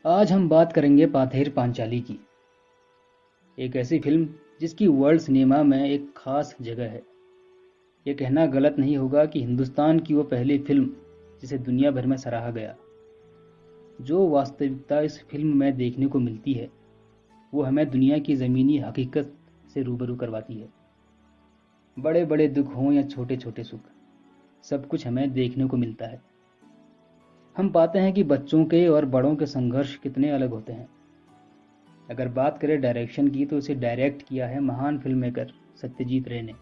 आज हम बात करेंगे पाथेर पांचाली की। एक ऐसी फिल्म जिसकी वर्ल्ड सिनेमा में एक खास जगह है। ये कहना गलत नहीं होगा कि हिंदुस्तान की वो पहली फिल्म जिसे दुनिया भर में सराहा गया। जो वास्तविकता इस फिल्म में देखने को मिलती है वो हमें दुनिया की ज़मीनी हकीकत से रूबरू करवाती है। बड़े बड़े दुख हों या छोटे छोटे सुख, सब कुछ हमें देखने को मिलता है। हम पाते हैं कि बच्चों के और बड़ों के संघर्ष कितने अलग होते हैं। अगर बात करें डायरेक्शन की तो इसे डायरेक्ट किया है महान फिल्म मेकर सत्यजीत रे ने।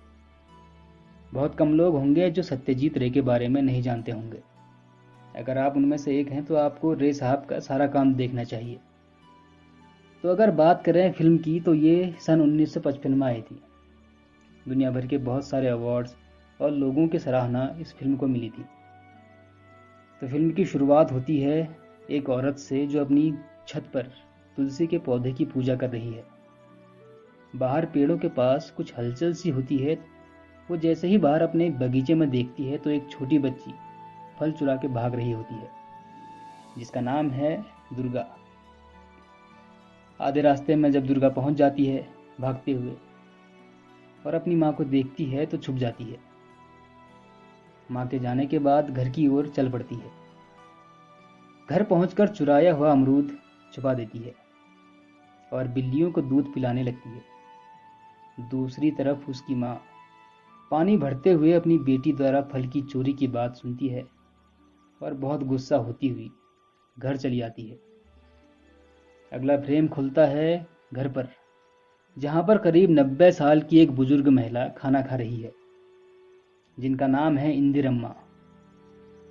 बहुत कम लोग होंगे जो सत्यजीत रे के बारे में नहीं जानते होंगे। अगर आप उनमें से एक हैं तो आपको रे साहब का सारा काम देखना चाहिए। तो अगर बात करें फिल्म की तो ये सन 1955 में आई थी। दुनिया भर के बहुत सारे अवार्ड्स और लोगों की सराहना इस फिल्म को मिली थी। तो फिल्म की शुरुआत होती है एक औरत से जो अपनी छत पर तुलसी के पौधे की पूजा कर रही है। बाहर पेड़ों के पास कुछ हलचल सी होती है। वो जैसे ही बाहर अपने बगीचे में देखती है तो एक छोटी बच्ची फल चुरा के भाग रही होती है जिसका नाम है दुर्गा। आधे रास्ते में जब दुर्गा पहुंच जाती है भागते हुए और अपनी माँ को देखती है तो छुप जाती है। माँ के जाने के बाद घर की ओर चल पड़ती है। घर पहुंचकर चुराया हुआ अमरूद छुपा देती है और बिल्लियों को दूध पिलाने लगती है। दूसरी तरफ उसकी माँ पानी भरते हुए अपनी बेटी द्वारा फल की चोरी की बात सुनती है और बहुत गुस्सा होती हुई घर चली आती है। अगला फ्रेम खुलता है घर पर, जहां पर करीब 90 साल की एक बुजुर्ग महिला खाना खा रही है जिनका नाम है इंदिरम्मा,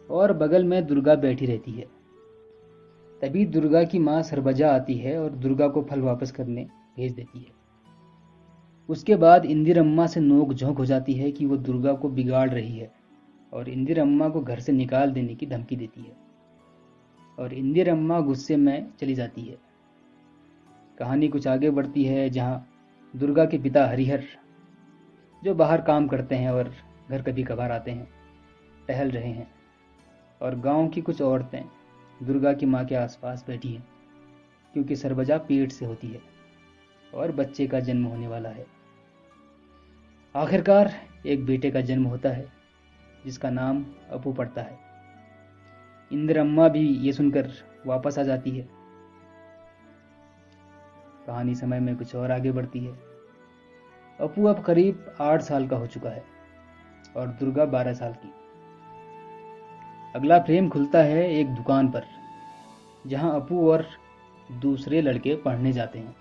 और बगल में दुर्गा बैठी रहती है। तभी दुर्गा की माँ सरबजा आती है और दुर्गा को फल वापस करने भेज देती है। उसके बाद इंदिरम्मा से नोक झोंक हो जाती है कि वो दुर्गा को बिगाड़ रही है और इंदिरम्मा को घर से निकाल देने की धमकी देती है और इंदिरम्मा गुस्से में चली जाती है। कहानी कुछ आगे बढ़ती है जहाँ दुर्गा के पिता हरिहर, जो बाहर काम करते हैं और घर कभी कभार आते हैं, टहल रहे हैं और गांव की कुछ औरतें दुर्गा की माँ के आसपास बैठी हैं क्योंकि सरबजा पेट से होती है और बच्चे का जन्म होने वाला है। आखिरकार एक बेटे का जन्म होता है जिसका नाम अपू पड़ता है। इंदिरम्मा भी ये सुनकर वापस आ जाती है। कहानी समय में कुछ और आगे बढ़ती है। अपू अब करीब 8 साल का हो चुका है और दुर्गा 12 साल की। अगला फ्रेम खुलता है एक दुकान पर जहां अपू और दूसरे लड़के पढ़ने जाते हैं।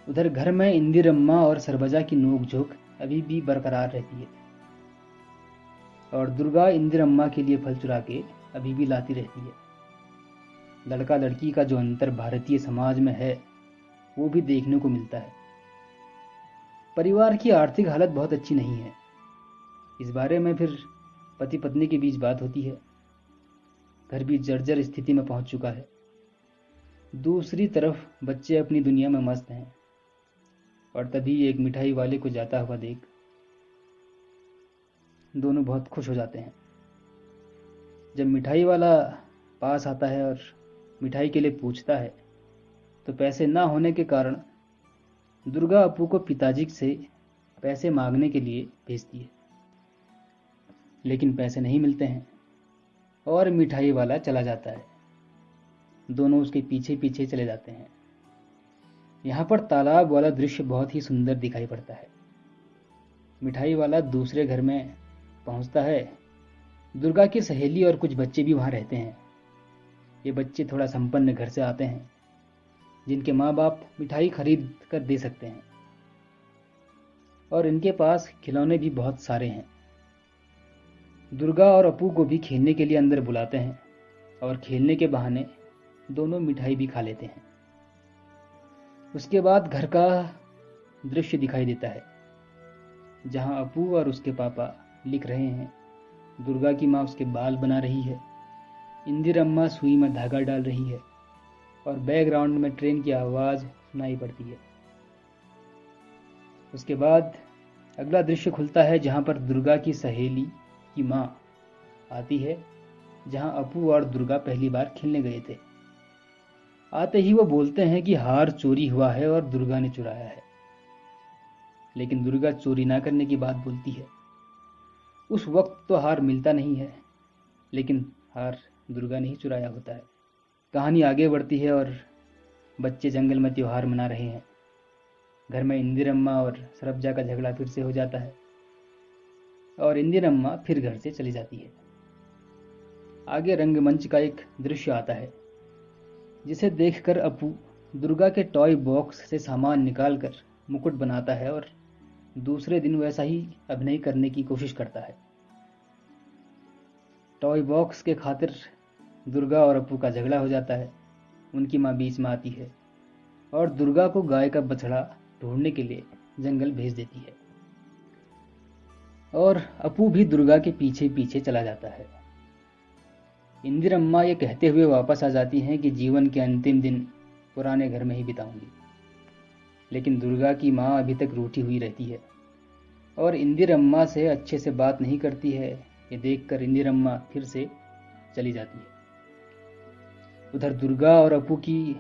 उधर घर में इंदिरम्मा और सरबजा की नोकझोंक अभी भी बरकरार रहती है और दुर्गा इंदिरम्मा के लिए फल चुरा के अभी भी लाती रहती है। लड़का लड़की का जो अंतर भारतीय समाज में है वो भी देखने को मिलता है। परिवार की आर्थिक हालत बहुत अच्छी नहीं है। इस बारे में फिर पति पत्नी के बीच बात होती है। घर भी जर्जर स्थिति में पहुंच चुका है। दूसरी तरफ बच्चे अपनी दुनिया में मस्त हैं और तभी एक मिठाई वाले को जाता हुआ देख दोनों बहुत खुश हो जाते हैं। जब मिठाई वाला पास आता है और मिठाई के लिए पूछता है तो पैसे ना होने के कारण दुर्गा अपू को पिताजी से पैसे मांगने के लिए भेजती है, लेकिन पैसे नहीं मिलते हैं और मिठाई वाला चला जाता है। दोनों उसके पीछे पीछे चले जाते हैं। यहाँ पर तालाब वाला दृश्य बहुत ही सुंदर दिखाई पड़ता है। मिठाई वाला दूसरे घर में पहुंचता है। दुर्गा की सहेली और कुछ बच्चे भी वहां रहते हैं। ये बच्चे थोड़ा संपन्न घर से आते हैं जिनके माँ बाप मिठाई खरीद कर दे सकते हैं और इनके पास खिलौने भी बहुत सारे हैं। दुर्गा और अपू को भी खेलने के लिए अंदर बुलाते हैं और खेलने के बहाने दोनों मिठाई भी खा लेते हैं। उसके बाद घर का दृश्य दिखाई देता है जहां अपू और उसके पापा लिख रहे हैं। दुर्गा की माँ उसके बाल बना रही है। इंदिरम्मा सुई में धागा डाल रही है और बैकग्राउंड में ट्रेन की आवाज़ सुनाई पड़ती है। उसके बाद अगला दृश्य खुलता है जहां पर दुर्गा की सहेली की माँ आती है, जहां अपू और दुर्गा पहली बार खेलने गए थे। आते ही वो बोलते हैं कि हार चोरी हुआ है और दुर्गा ने चुराया है। लेकिन दुर्गा चोरी ना करने की बात बोलती है। उस वक्त तो हार मिलता नहीं है, लेकिन हार दुर्गा ने ही चुराया होता है। कहानी आगे बढ़ती है और बच्चे जंगल में त्योहार मना रहे हैं। घर में इंदिरम्मा और सरब्जा का झगड़ा फिर से हो जाता है और इंदिरम्मा फिर घर से चली जाती है। आगे रंगमंच का एक दृश्य आता है जिसे देखकर अपू दुर्गा के टॉय बॉक्स से सामान निकालकर मुकुट बनाता है और दूसरे दिन वैसा ही अभिनय करने की कोशिश करता है। टॉय बॉक्स के खातिर दुर्गा और अपू का झगड़ा हो जाता है। उनकी माँ बीच में आती है और दुर्गा को गाय का बछड़ा ढूंढने के लिए जंगल भेज देती है और अपू भी दुर्गा के पीछे पीछे चला जाता है। इंदिरम्मा ये कहते हुए वापस आ जाती हैं कि जीवन के अंतिम दिन पुराने घर में ही बिताऊंगी। लेकिन दुर्गा की माँ अभी तक रूठी हुई रहती है और इंदिरम्मा से अच्छे से बात नहीं करती है। ये देखकर इंदिरम्मा फिर से चली जाती है। उधर दुर्गा और अपू की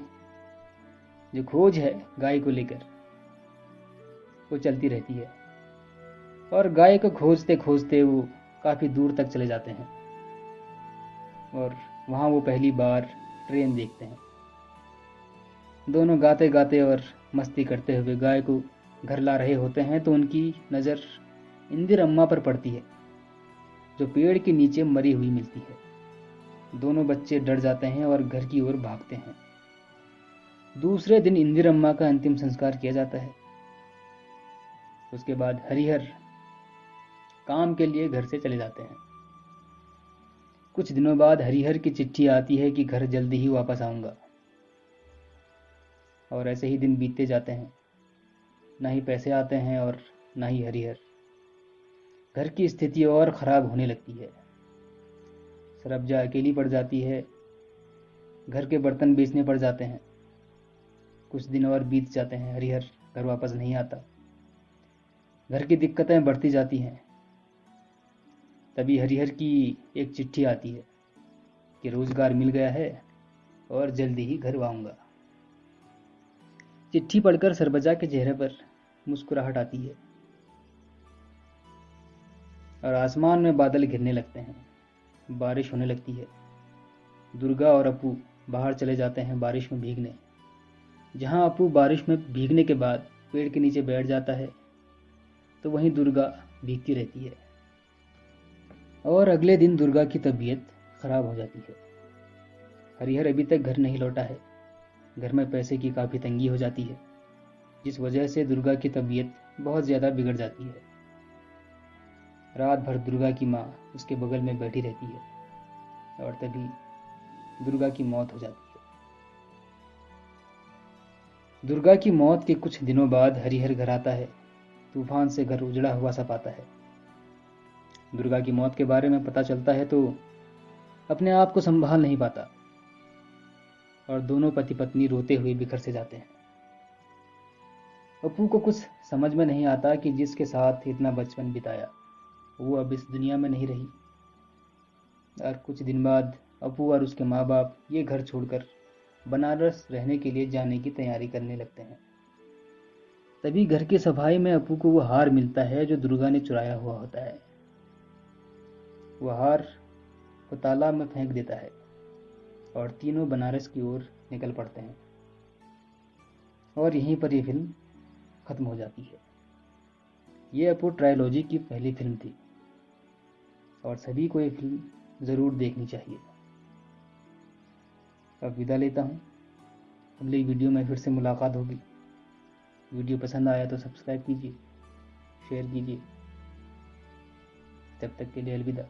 जो खोज है गाय को लेकर वो चलती रहती है और गाय को खोजते खोजते वो काफी दूर तक चले जाते हैं और वहां वो पहली बार ट्रेन देखते हैं। दोनों गाते गाते और मस्ती करते हुए गाय को घर ला रहे होते हैं तो उनकी नज़र इंदिरम्मा पर पड़ती है जो पेड़ के नीचे मरी हुई मिलती है। दोनों बच्चे डर जाते हैं और घर की ओर भागते हैं। दूसरे दिन इंदिरम्मा का अंतिम संस्कार किया जाता है। उसके बाद हरिहर काम के लिए घर से चले जाते हैं। कुछ दिनों बाद हरिहर की चिट्ठी आती है कि घर जल्दी ही वापस आऊंगा। और ऐसे ही दिन बीतते जाते हैं। ना ही पैसे आते हैं और ना ही हरिहर। घर की स्थिति और खराब होने लगती है। सरब्जा अकेली पड़ जाती है। घर के बर्तन बेचने पड़ जाते हैं। कुछ दिन और बीत जाते हैं। हरिहर घर वापस नहीं आता। घर की दिक्कतें बढ़ती जाती हैं। तभी हरिहर की एक चिट्ठी आती है कि रोजगार मिल गया है और जल्दी ही घर आऊंगा। चिट्ठी पढ़कर सरबजा के चेहरे पर मुस्कुराहट आती है और आसमान में बादल घिरने लगते हैं। बारिश होने लगती है। दुर्गा और अपू बाहर चले जाते हैं बारिश में भीगने। जहां अपू बारिश में भीगने के बाद पेड़ के नीचे बैठ जाता है तो वहीं दुर्गा भीगती रहती है और अगले दिन दुर्गा की तबीयत खराब हो जाती है। हरिहर अभी तक घर नहीं लौटा है। घर में पैसे की काफ़ी तंगी हो जाती है जिस वजह से दुर्गा की तबीयत बहुत ज़्यादा बिगड़ जाती है। रात भर दुर्गा की माँ उसके बगल में बैठी रहती है और तभी दुर्गा की मौत हो जाती है। दुर्गा की मौत के कुछ दिनों बाद हरिहर घर आता है। तूफान से घर उजड़ा हुआ सा पाता है। दुर्गा की मौत के बारे में पता चलता है तो अपने आप को संभाल नहीं पाता और दोनों पति पत्नी रोते हुए बिखर से जाते हैं। अपू को कुछ समझ में नहीं आता कि जिसके साथ इतना बचपन बिताया वो अब इस दुनिया में नहीं रही। और कुछ दिन बाद अपू और उसके माँ बाप ये घर छोड़कर बनारस रहने के लिए जाने की तैयारी करने लगते हैं। तभी घर की सफाई में अपू को वो हार मिलता है जो दुर्गा ने चुराया हुआ होता है। वो हार को तालाब में फेंक देता है और तीनों बनारस की ओर निकल पड़ते हैं और यहीं पर ये फिल्म खत्म हो जाती है। ये अपू ट्रायलॉजी की पहली फिल्म थी और सभी को ये फिल्म ज़रूर देखनी चाहिए। अब विदा लेता हूँ। अगली वीडियो में फिर से मुलाकात होगी। वीडियो पसंद आया तो सब्सक्राइब कीजिए, शेयर कीजिए। तब तक के लिए अलविदा।